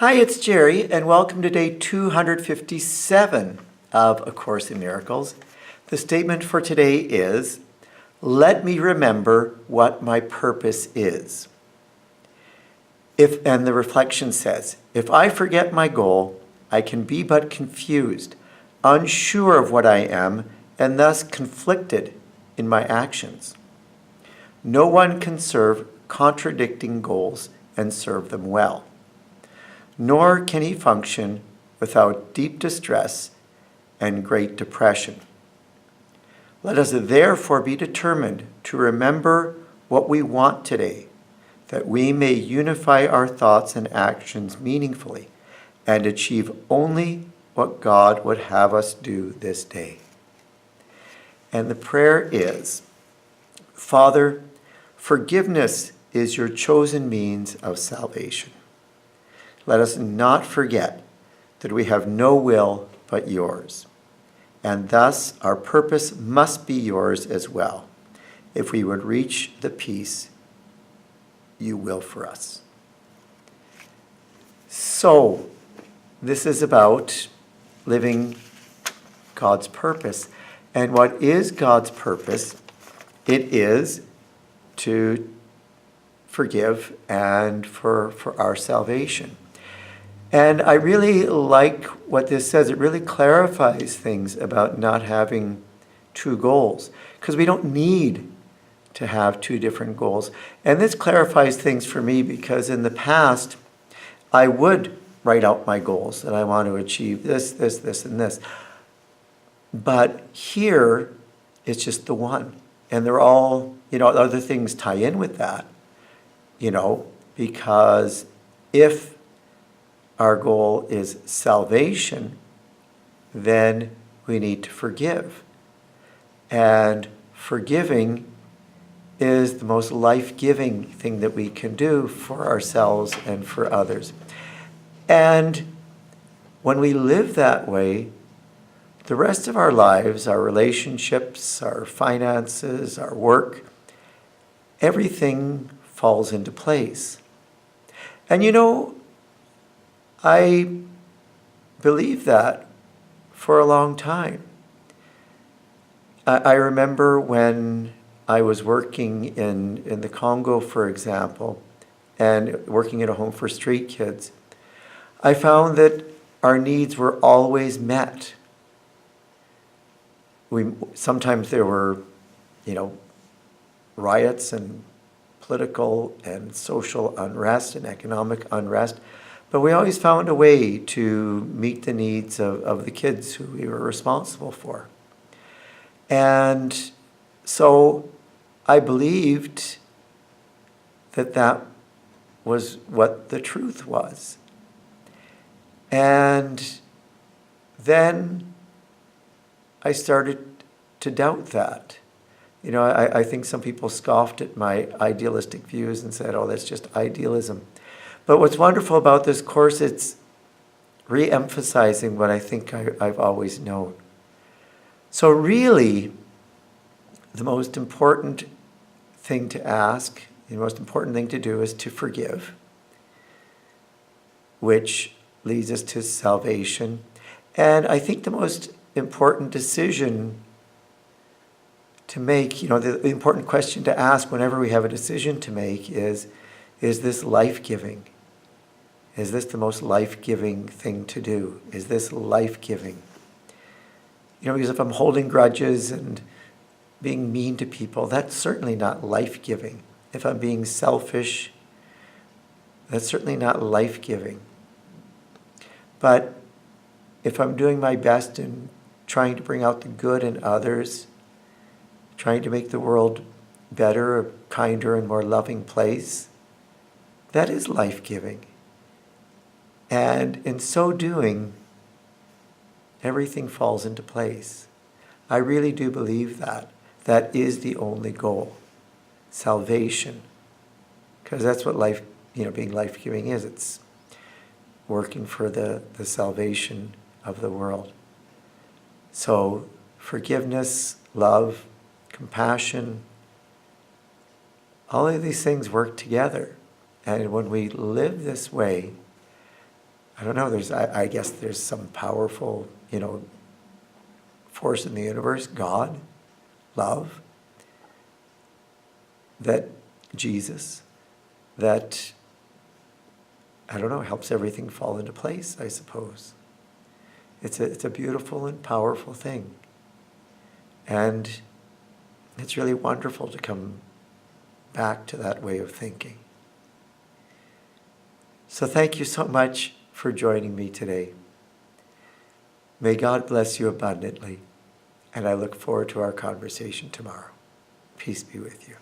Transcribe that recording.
Hi, it's Gerry, and welcome to day 257 of A Course in Miracles. The statement for today is, let me remember what my purpose is. And the reflection says, if I forget my goal, I can be but confused, unsure of what I am, and thus conflicted in my actions. No one can serve contradicting goals and serve them well. Nor can he function without deep distress and great depression. Let us therefore be determined to remember what we want today, that we may unify our thoughts and actions meaningfully and achieve only what God would have us do this day. And the prayer is, Father, forgiveness is your chosen means of salvation. Let us not forget that we have no will but yours, and thus our purpose must be yours as well, if we would reach the peace you will for us. So, this is about living God's purpose. And what is God's purpose? It is to forgive and for our salvation. And I really like what this says. It really clarifies things about not having two goals, because we don't need to have two different goals. And this clarifies things for me because in the past, I would write out my goals that I want to achieve this, and this. But here, it's just the one. And they're all, other things tie in with that, because if our goal is salvation, then we need to forgive. And forgiving is the most life-giving thing that we can do for ourselves and for others. And when we live that way, the rest of our lives, our relationships, our finances, our work, everything falls into place. And I believed that for a long time. I remember when I was working in the Congo, for example, and working in a home for street kids, I found that our needs were always met. Sometimes there were, riots and political and social unrest and economic unrest, but we always found a way to meet the needs of the kids who we were responsible for. And so I believed that was what the truth was. And then I started to doubt that. I think some people scoffed at my idealistic views and said, oh, that's just idealism. But what's wonderful about this course, it's re-emphasizing what I think I've always known. So really, the most important thing to ask, the most important thing to do is to forgive, which leads us to salvation. And I think the most important decision to make, the important question to ask whenever we have a decision to make is this life-giving? Is this the most life-giving thing to do? Is this life-giving? Because if I'm holding grudges and being mean to people, that's certainly not life-giving. If I'm being selfish, that's certainly not life-giving. But if I'm doing my best in trying to bring out the good in others, trying to make the world better, a kinder and more loving place, that is life-giving. And in so doing, everything falls into place. I really do believe that. That is the only goal, salvation. Because that's what life, being life-giving is. It's working for the salvation of the world. So forgiveness, love, compassion, all of these things work together. And when we live this way, I don't know, I guess there's some powerful, force in the universe, God, love, that Jesus, that, I don't know, helps everything fall into place, I suppose. It's a beautiful and powerful thing. And it's really wonderful to come back to that way of thinking. So thank you so much for joining me today. May God bless you abundantly, and I look forward to our conversation tomorrow. Peace be with you.